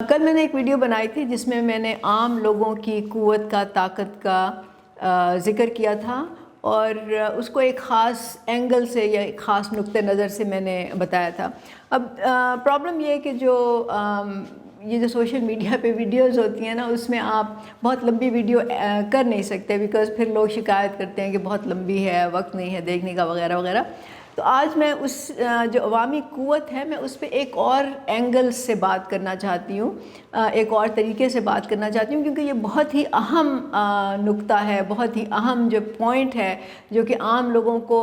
کل میں نے ایک ویڈیو بنائی تھی جس میں میں نے عام لوگوں کی قوت کا طاقت کا ذکر کیا تھا اور اس کو ایک خاص اینگل سے یا ایک خاص نقطہ نظر سے میں نے بتایا تھا۔ اب پرابلم یہ ہے کہ یہ جو سوشل میڈیا پہ ویڈیوز ہوتی ہیں نا، اس میں آپ بہت لمبی ویڈیو کر نہیں سکتے بیکاز پھر لوگ شکایت کرتے ہیں کہ بہت لمبی ہے، وقت نہیں ہے دیکھنے کا وغیرہ وغیرہ۔ تو آج میں اس جو عوامی قوت ہے میں اس پہ ایک اور اینگل سے بات کرنا چاہتی ہوں، ایک اور طریقے سے بات کرنا چاہتی ہوں، کیونکہ یہ بہت ہی اہم نقطہ ہے، بہت ہی اہم جو پوائنٹ ہے جو کہ عام لوگوں کو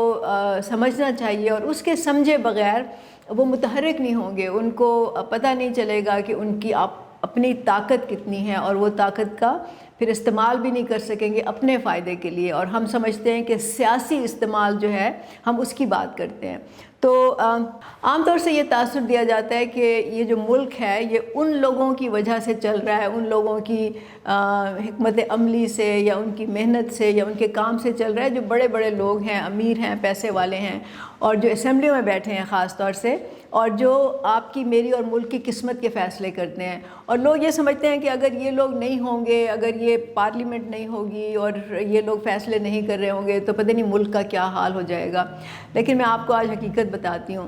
سمجھنا چاہیے، اور اس کے سمجھے بغیر وہ متحرک نہیں ہوں گے، ان کو پتہ نہیں چلے گا کہ ان کی اپنی طاقت کتنی ہے، اور وہ طاقت کا پھر استعمال بھی نہیں کر سکیں گے اپنے فائدے کے لیے۔ اور ہم سمجھتے ہیں کہ سیاسی استعمال جو ہے ہم اس کی بات کرتے ہیں۔ تو عام طور سے یہ تاثر دیا جاتا ہے کہ یہ جو ملک ہے یہ ان لوگوں کی وجہ سے چل رہا ہے، ان لوگوں کی حکمت عملی سے یا ان کی محنت سے یا ان کے کام سے چل رہا ہے، جو بڑے بڑے لوگ ہیں، امیر ہیں، پیسے والے ہیں، اور جو اسمبلیوں میں بیٹھے ہیں خاص طور سے، اور جو آپ کی میری اور ملک کی قسمت کے فیصلے کرتے ہیں۔ اور لوگ یہ سمجھتے ہیں کہ اگر یہ لوگ نہیں ہوں گے، اگر یہ پارلیمنٹ نہیں ہوگی اور یہ لوگ فیصلے نہیں کر رہے ہوں گے تو پتہ نہیں ملک کا کیا حال ہو جائے گا۔ لیکن میں آپ کو آج حقیقت بتاتی ہوں۔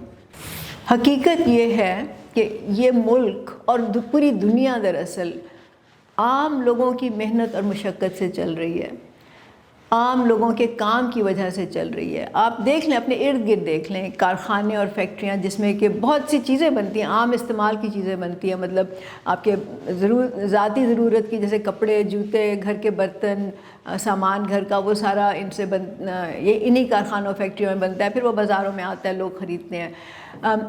حقیقت یہ ہے کہ یہ ملک اور پوری دنیا دراصل عام لوگوں کی محنت اور مشقت سے چل رہی ہے، عام لوگوں کے کام کی وجہ سے چل رہی ہے۔ آپ دیکھ لیں، اپنے ارد گرد دیکھ لیں، کارخانے اور فیکٹریاں جس میں کہ بہت سی چیزیں بنتی ہیں، عام استعمال کی چیزیں بنتی ہیں، مطلب آپ کے ذاتی ضرورت کی، جیسے کپڑے، جوتے، گھر کے برتن، سامان گھر کا، وہ سارا یہ انہی کارخانوں فیکٹریوں میں بنتا ہے، پھر وہ بازاروں میں آتا ہے، لوگ خریدتے ہیں۔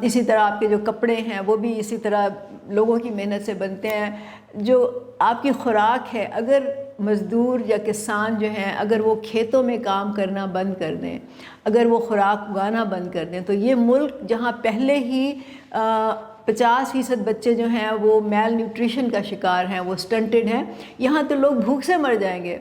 اسی طرح آپ کے جو کپڑے ہیں وہ بھی اسی طرح لوگوں کی محنت سے بنتے ہیں۔ جو آپ کی خوراک ہے، اگر مزدور یا کسان جو ہیں اگر وہ کھیتوں میں کام کرنا بند کر دیں، اگر وہ خوراک اگانا بند کر دیں، تو یہ ملک جہاں پہلے ہی 50% بچے جو ہیں وہ میل نیوٹریشن کا شکار ہیں، وہ سٹنٹڈ ہیں، یہاں تو لوگ بھوک سے مر جائیں گے۔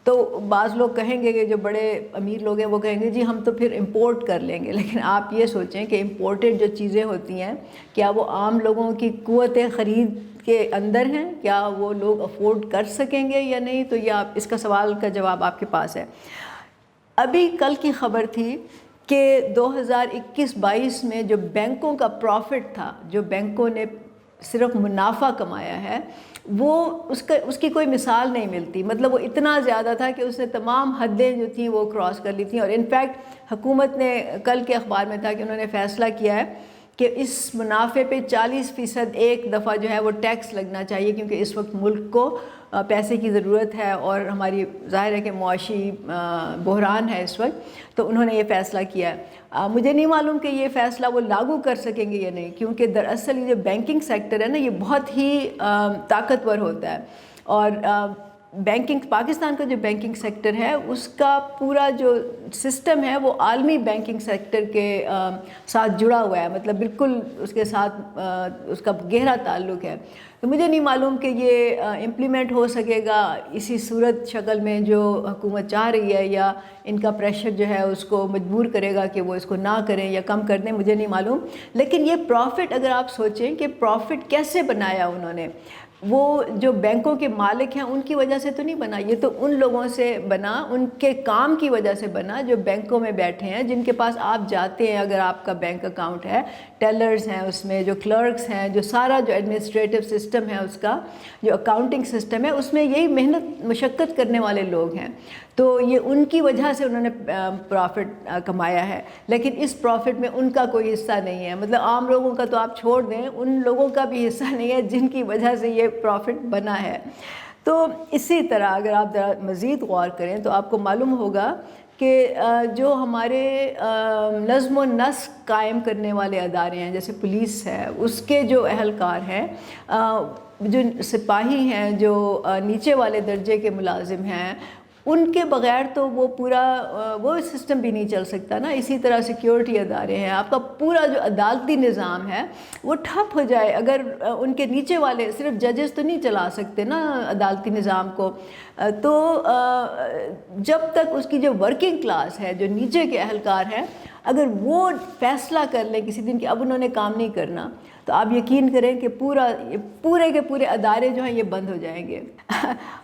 تو بعض لوگ کہیں گے کہ جو بڑے امیر لوگ ہیں وہ کہیں گے جی ہم تو پھر امپورٹ کر لیں گے، لیکن آپ یہ سوچیں کہ امپورٹڈ جو چیزیں ہوتی ہیں کیا وہ عام لوگوں کی قوت خرید کے اندر ہیں؟ کیا وہ لوگ افورڈ کر سکیں گے یا نہیں؟ تو یہ اس کا سوال کا جواب آپ کے پاس ہے۔ ابھی کل کی خبر تھی کہ 2021-22 میں جو بینکوں کا پروفٹ تھا، جو بینکوں نے صرف منافع کمایا ہے، وہ اس کی کوئی مثال نہیں ملتی۔ مطلب وہ اتنا زیادہ تھا کہ اس نے تمام حدیں جو تھیں وہ کراس کر لی تھیں، اور انفیکٹ حکومت نے کل کے اخبار میں تھا کہ انہوں نے فیصلہ کیا ہے کہ اس منافع پہ 40% ایک دفعہ جو ہے وہ ٹیکس لگنا چاہیے، کیونکہ اس وقت ملک کو پیسے کی ضرورت ہے اور ہماری ظاہر ہے کہ معاشی بحران ہے اس وقت، تو انہوں نے یہ فیصلہ کیا ہے۔ مجھے نہیں معلوم کہ یہ فیصلہ وہ لاگو کر سکیں گے یا نہیں، کیونکہ دراصل یہ جو بینکنگ سیکٹر ہے نا یہ بہت ہی طاقتور ہوتا ہے، اور پاکستان کا جو بینکنگ سیکٹر ہے اس کا پورا جو سسٹم ہے وہ عالمی بینکنگ سیکٹر کے ساتھ جڑا ہوا ہے، مطلب بالکل اس کے ساتھ اس کا گہرا تعلق ہے۔ تو مجھے نہیں معلوم کہ یہ امپلیمنٹ ہو سکے گا اسی صورت شکل میں جو حکومت چاہ رہی ہے، یا ان کا پریشر جو ہے اس کو مجبور کرے گا کہ وہ اس کو نہ کریں یا کم کر دیں، مجھے نہیں معلوم۔ لیکن یہ پروفٹ اگر آپ سوچیں کہ پروفٹ کیسے بنایا انہوں نے، وہ جو بینکوں کے مالک ہیں ان کی وجہ سے تو نہیں بنا، یہ تو ان لوگوں سے بنا، ان کے کام کی وجہ سے بنا جو بینکوں میں بیٹھے ہیں، جن کے پاس آپ جاتے ہیں اگر آپ کا بینک اکاؤنٹ ہے، ٹیلرز ہیں اس میں، جو کلرکس ہیں، جو سارا جو ایڈمنسٹریٹو سسٹم ہے اس کا، جو اکاؤنٹنگ سسٹم ہے، اس میں یہی محنت مشقت کرنے والے لوگ ہیں۔ تو یہ ان کی وجہ سے انہوں نے پروفٹ کمایا ہے، لیکن اس پروفٹ میں ان کا کوئی حصہ نہیں ہے۔ مطلب عام لوگوں کا تو آپ چھوڑ دیں، ان لوگوں کا بھی حصہ نہیں ہے جن کی وجہ سے یہ پروفٹ بنا ہے۔ تو اسی طرح اگر آپ ذرا مزید غور کریں تو آپ کو معلوم ہوگا کہ جو ہمارے نظم و نسق قائم کرنے والے ادارے ہیں، جیسے پولیس ہے، اس کے جو اہلکار ہیں، جو سپاہی ہیں، جو نیچے والے درجے کے ملازم ہیں، ان کے بغیر تو وہ پورا وہ سسٹم بھی نہیں چل سکتا نا۔ اسی طرح سیکیورٹی ادارے ہیں، آپ کا پورا جو عدالتی نظام ہے وہ ٹھپ ہو جائے اگر ان کے نیچے والے، صرف ججز تو نہیں چلا سکتے نا عدالتی نظام کو۔ تو جب تک اس کی جو ورکنگ کلاس ہے، جو نیچے کے اہلکار ہیں، اگر وہ فیصلہ کر لیں کسی دن کہ اب انہوں نے کام نہیں کرنا، تو آپ یقین کریں کہ پورے کے پورے ادارے جو ہیں یہ بند ہو جائیں گے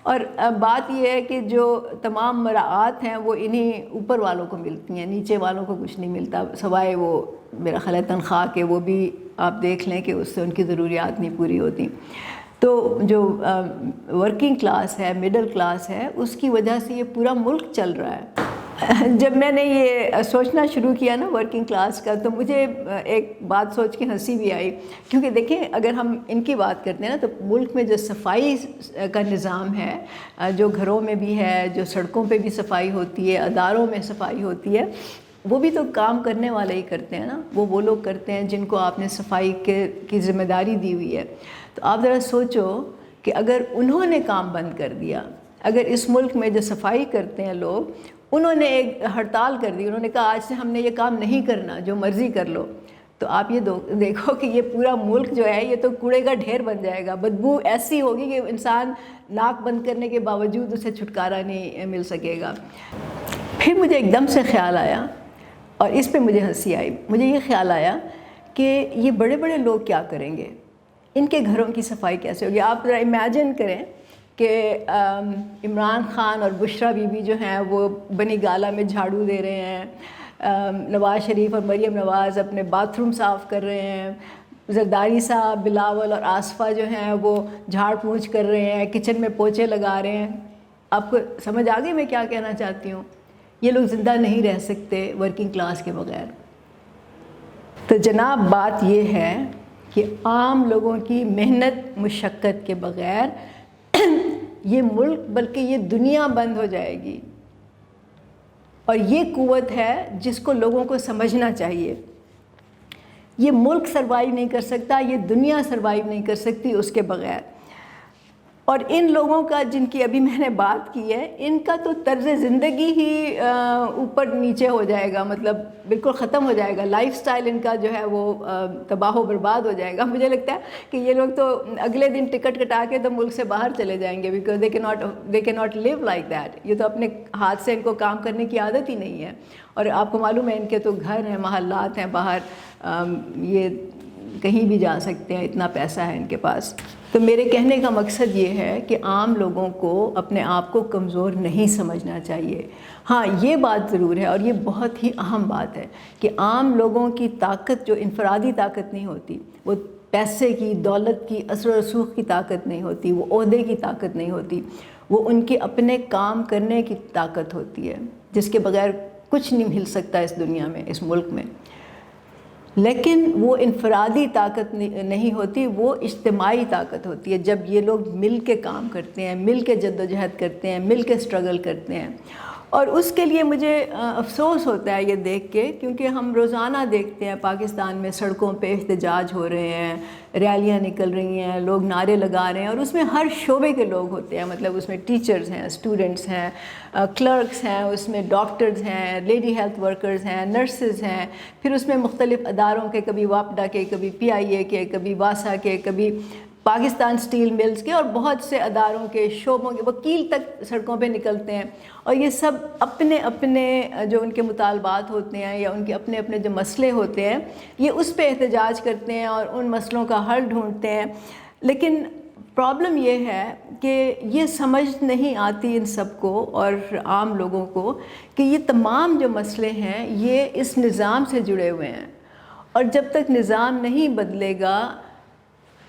اور بات یہ ہے کہ جو تمام مراعات ہیں وہ انہی اوپر والوں کو ملتی ہیں، نیچے والوں کو کچھ نہیں ملتا، سوائے وہ میرا خیال ہے تنخواہ کے، وہ بھی آپ دیکھ لیں کہ اس سے ان کی ضروریات نہیں پوری ہوتی۔ تو جو ورکنگ کلاس ہے، مڈل کلاس ہے، اس کی وجہ سے یہ پورا ملک چل رہا ہے۔ جب میں نے یہ سوچنا شروع کیا نا ورکنگ کلاس کا، تو مجھے ایک بات سوچ کے ہنسی بھی آئی، کیونکہ دیکھیں اگر ہم ان کی بات کرتے ہیں نا، تو ملک میں جو صفائی کا نظام ہے، جو گھروں میں بھی ہے، جو سڑکوں پہ بھی صفائی ہوتی ہے، اداروں میں صفائی ہوتی ہے، وہ بھی تو کام کرنے والے ہی کرتے ہیں نا، وہ لوگ کرتے ہیں جن کو آپ نے صفائی کی ذمہ داری دی ہوئی ہے۔ تو آپ ذرا سوچو کہ اگر انہوں نے کام بند کر دیا، اگر اس ملک میں جو صفائی کرتے ہیں لوگ، انہوں نے ایک ہڑتال کر دی، انہوں نے کہا آج سے ہم نے یہ کام نہیں کرنا، جو مرضی کر لو، تو آپ یہ دیکھو کہ یہ پورا ملک جو ہے یہ تو کوڑے کا ڈھیر بن جائے گا، بدبو ایسی ہوگی کہ انسان ناک بند کرنے کے باوجود اسے چھٹکارا نہیں مل سکے گا۔ پھر مجھے ایک دم سے خیال آیا، اور اس پہ مجھے ہنسی آئی، مجھے یہ خیال آیا کہ یہ بڑے بڑے لوگ کیا کریں گے، ان کے گھروں کی صفائی کیسے ہوگی۔ آپ ذرا امیجن کریں کہ عمران خان اور بشرا بی بی جو ہیں وہ بنی گالہ میں جھاڑو دے رہے ہیں، نواز شریف اور مریم نواز اپنے باتھ روم صاف کر رہے ہیں، زرداری صاحب، بلاول اور آصفہ جو ہیں وہ جھاڑ پونچھ کر رہے ہیں، کچن میں پوچھے لگا رہے ہیں۔ آپ کو سمجھ آ گئی میں کیا کہنا چاہتی ہوں؟ یہ لوگ زندہ نہیں رہ سکتے ورکنگ کلاس کے بغیر۔ تو جناب بات یہ ہے کہ عام لوگوں کی محنت مشقت کے بغیر یہ ملک بلکہ یہ دنیا بند ہو جائے گی، اور یہ قوت ہے جس کو لوگوں کو سمجھنا چاہیے۔ یہ ملک سروائیو نہیں کر سکتا، یہ دنیا سروائیو نہیں کر سکتی اس کے بغیر۔ اور ان لوگوں کا جن کی ابھی میں نے بات کی ہے، ان کا تو طرز زندگی ہی اوپر نیچے ہو جائے گا، مطلب بالکل ختم ہو جائے گا، لائف سٹائل ان کا جو ہے وہ تباہ و برباد ہو جائے گا۔ مجھے لگتا ہے کہ یہ لوگ تو اگلے دن ٹکٹ کٹا کے تو ملک سے باہر چلے جائیں گے، بیکاز دے کی ناٹ لیو لائک دیٹ۔ یہ تو اپنے ہاتھ سے ان کو کام کرنے کی عادت ہی نہیں ہے، اور آپ کو معلوم ہے ان کے تو گھر ہیں، محلات ہیں باہر، یہ کہیں بھی جا سکتے ہیں، اتنا پیسہ ہے ان کے پاس۔ تو میرے کہنے کا مقصد یہ ہے کہ عام لوگوں کو اپنے آپ کو کمزور نہیں سمجھنا چاہیے۔ ہاں یہ بات ضرور ہے، اور یہ بہت ہی اہم بات ہے، کہ عام لوگوں کی طاقت جو انفرادی طاقت نہیں ہوتی، وہ پیسے کی، دولت کی، اثر و رسوخ کی طاقت نہیں ہوتی، وہ عہدے کی طاقت نہیں ہوتی، وہ ان کے اپنے کام کرنے کی طاقت ہوتی ہے، جس کے بغیر کچھ نہیں ہل سکتا اس دنیا میں، اس ملک میں۔ لیکن وہ انفرادی طاقت نہیں ہوتی، وہ اجتماعی طاقت ہوتی ہے، جب یہ لوگ مل کے کام کرتے ہیں، مل کے جدوجہد کرتے ہیں، مل کے سٹرگل کرتے ہیں۔ اور اس کے لیے مجھے افسوس ہوتا ہے یہ دیکھ کے، کیونکہ ہم روزانہ دیکھتے ہیں پاکستان میں سڑکوں پہ احتجاج ہو رہے ہیں، ریلیاں نکل رہی ہیں، لوگ نعرے لگا رہے ہیں، اور اس میں ہر شعبے کے لوگ ہوتے ہیں، مطلب اس میں ٹیچرز ہیں، اسٹوڈنٹس ہیں، کلرکس ہیں، اس میں ڈاکٹرز ہیں، لیڈی ہیلتھ ورکرز ہیں، نرسز ہیں، پھر اس میں مختلف اداروں کے، کبھی واپڈا کے، کبھی پی آئی اے کے، کبھی واسا کے، کبھی پاکستان اسٹیل ملز کے، اور بہت سے اداروں کے، شعبوں کے وکیل تک سڑکوں پہ نکلتے ہیں، اور یہ سب اپنے اپنے جو ان کے مطالبات ہوتے ہیں، یا ان کے اپنے اپنے جو مسئلے ہوتے ہیں، یہ اس پہ احتجاج کرتے ہیں اور ان مسئلوں کا حل ڈھونڈتے ہیں۔ لیکن پرابلم یہ ہے کہ یہ سمجھ نہیں آتی ان سب کو اور عام لوگوں کو کہ یہ تمام جو مسئلے ہیں یہ اس نظام سے جڑے ہوئے ہیں، اور جب تک نظام نہیں بدلے گا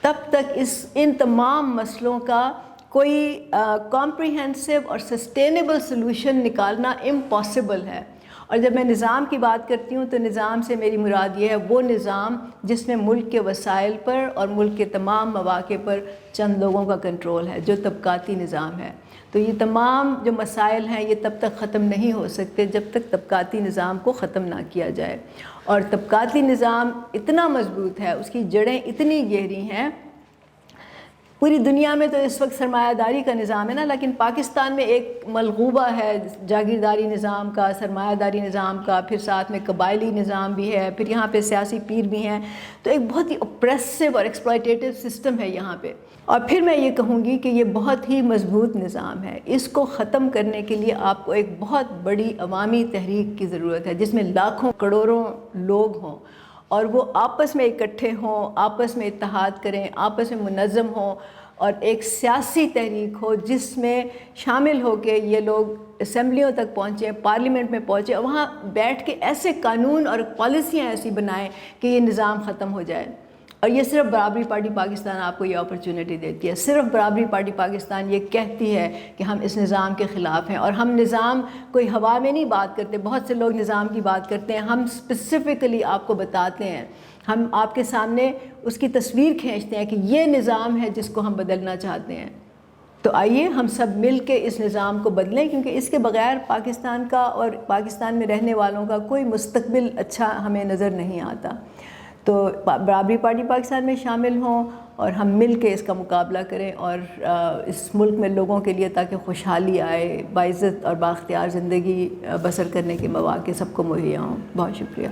تب تک ان تمام مسئلوں کا کوئی کمپریہنسو اور سسٹینیبل سلوشن نکالنا امپاسبل ہے۔ اور جب میں نظام کی بات کرتی ہوں تو نظام سے میری مراد یہ ہے وہ نظام جس میں ملک کے وسائل پر اور ملک کے تمام مواقع پر چند لوگوں کا کنٹرول ہے، جو طبقاتی نظام ہے۔ تو یہ تمام جو مسائل ہیں یہ تب تک ختم نہیں ہو سکتے جب تک طبقاتی نظام کو ختم نہ کیا جائے، اور طبقاتی نظام اتنا مضبوط ہے، اس کی جڑیں اتنی گہری ہیں۔ پوری دنیا میں تو اس وقت سرمایہ داری کا نظام ہے نا، لیکن پاکستان میں ایک ملغوبہ ہے جاگیرداری نظام کا، سرمایہ داری نظام کا، پھر ساتھ میں قبائلی نظام بھی ہے، پھر یہاں پہ سیاسی پیر بھی ہیں، تو ایک بہت ہی اپریسو اور ایکسپلائٹیٹو سسٹم ہے یہاں پہ۔ اور پھر میں یہ کہوں گی کہ یہ بہت ہی مضبوط نظام ہے، اس کو ختم کرنے کے لیے آپ کو ایک بہت بڑی عوامی تحریک کی ضرورت ہے، جس میں لاکھوں کروڑوں لوگ ہوں، اور وہ آپس میں اکٹھے ہوں، آپس میں اتحاد کریں، آپس میں منظم ہوں، اور ایک سیاسی تحریک ہو جس میں شامل ہو کے یہ لوگ اسمبلیوں تک پہنچیں، پارلیمنٹ میں پہنچیں، اور وہاں بیٹھ کے ایسے قانون اور پالیسیاں ایسی بنائیں کہ یہ نظام ختم ہو جائے۔ اور یہ صرف برابری پارٹی پاکستان آپ کو یہ اپرچونٹی دیتی ہے، صرف برابری پارٹی پاکستان یہ کہتی ہے کہ ہم اس نظام کے خلاف ہیں، اور ہم نظام کوئی ہوا میں نہیں بات کرتے، بہت سے لوگ نظام کی بات کرتے ہیں، ہم اسپیسیفکلی آپ کو بتاتے ہیں، ہم آپ کے سامنے اس کی تصویر کھینچتے ہیں کہ یہ نظام ہے جس کو ہم بدلنا چاہتے ہیں۔ تو آئیے ہم سب مل کے اس نظام کو بدلیں، کیونکہ اس کے بغیر پاکستان کا اور پاکستان میں رہنے والوں کا کوئی مستقبل اچھا ہمیں نظر نہیں آتا۔ تو برابری پارٹی پاکستان میں شامل ہوں اور ہم مل کے اس کا مقابلہ کریں، اور اس ملک میں لوگوں کے لیے تاکہ خوشحالی آئے، باعزت اور بااختیار زندگی بسر کرنے کے مواقع سب کو مہیا ہوں۔ بہت شکریہ۔